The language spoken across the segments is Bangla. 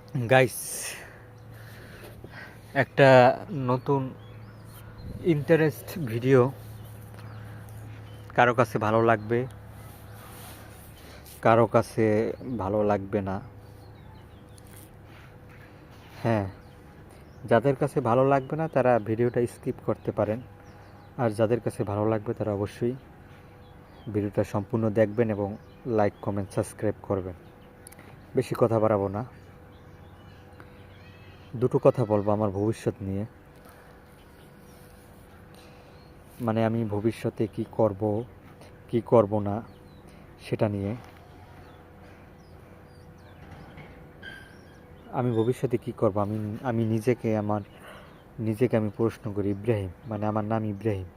গাইস, একটা নতুন ইন্টারেস্ট ভিডিও কারো কাছে ভালো লাগবে, কারো কাছে ভালো লাগবে না। হ্যাঁ, যাদের কাছে ভালো লাগবে না তারা ভিডিওটা স্কিপ করতে পারেন, আর যাদের কাছে ভালো লাগবে তারা অবশ্যই ভিডিওটা সম্পূর্ণ দেখবেন এবং লাইক, কমেন্ট, সাবস্ক্রাইব করবেন। বেশি কথা বাড়াবো না, দুটো কথা বলবো আমার ভবিষ্যৎ নিয়ে। মানে আমি ভবিষ্যতে কি করব, কি করব না সেটা নিয়ে। আমি ভবিষ্যতে কি করব, আমি নিজেকে আমি প্রশ্ন করি। ইব্রাহিম, মানে আমার নাম ইব্রাহিম,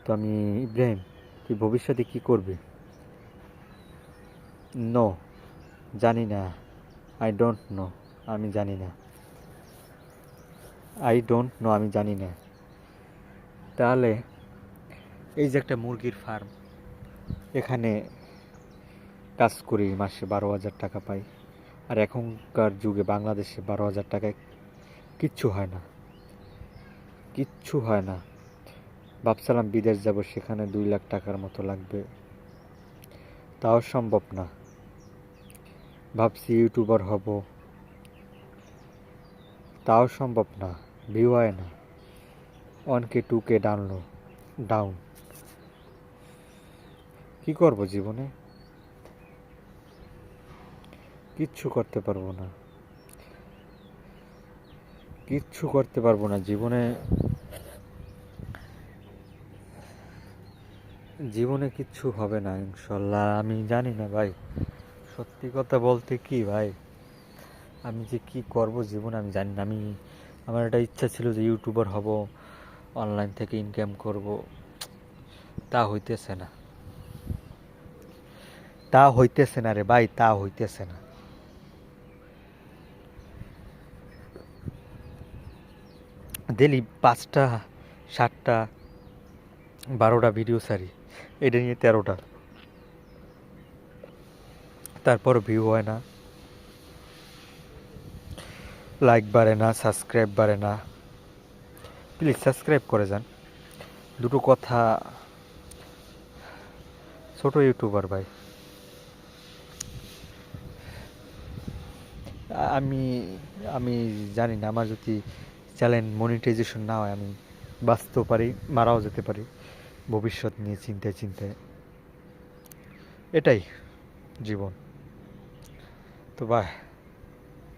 তো আমি ইব্রাহিম, তুই ভবিষ্যতে কি করবি? নো, জানি না। আই ডোন্ট নো, আমি জানি না। আই ডোন্ট নো, আমি জানি না। তাহলে এই যে একটা মুরগির ফার্ম, এখানে কাজ করি, মাসে 12,000 টাকা পাই। আর এখনকার যুগে বাংলাদেশে 12,000 টাকায় কিচ্ছু হয় না, কিচ্ছু হয় না। ভাবছিলাম বিদেশ যাব, সেখানে 2 লাখ টাকার মতো লাগবে, তাও সম্ভব না। ভাবছি ইউটিউবার হব, তাও সম্ভব না, ভিউ হয় না, 1K 2K ডাউন। কি করব জীবনে? কিচ্ছু করতে পারবো না, কিচ্ছু করতে পারবো না জীবনে। জীবনে কিচ্ছু হবে না ইনশাল্লাহ। আমি জানি না ভাই, সত্যি কথা বলতে কি ভাই, আমি যে কি করব জীবনে আমি জানি না। আমার একটা ইচ্ছা ছিল যে ইউটিউবার হব, অনলাইন থেকে ইনকাম করব, তা হইতেছে না, তা হইতেছে না রে ভাই, তা হইতেছে না। ডেলি 5টা 7টা 12টা ভিডিও ছাড়ি, এটা নিয়ে 13টা, তারপর ভিউ হয় না, লাইক বাড়ে না, সাবস্ক্রাইব বাড়ে না। প্লিজ সাবস্ক্রাইব করে যান। দুটো কথা, ছোট ইউটিউবার ভাই, আমি আমি জানি না, আমার যদি চ্যানেল মনিটাইজেশন না হয় আমি বাঁচতেও পারি, মারাও যেতে পারি ভবিষ্যৎ নিয়ে চিন্তায় চিন্তায়। এটাই জীবন। তো ভাই,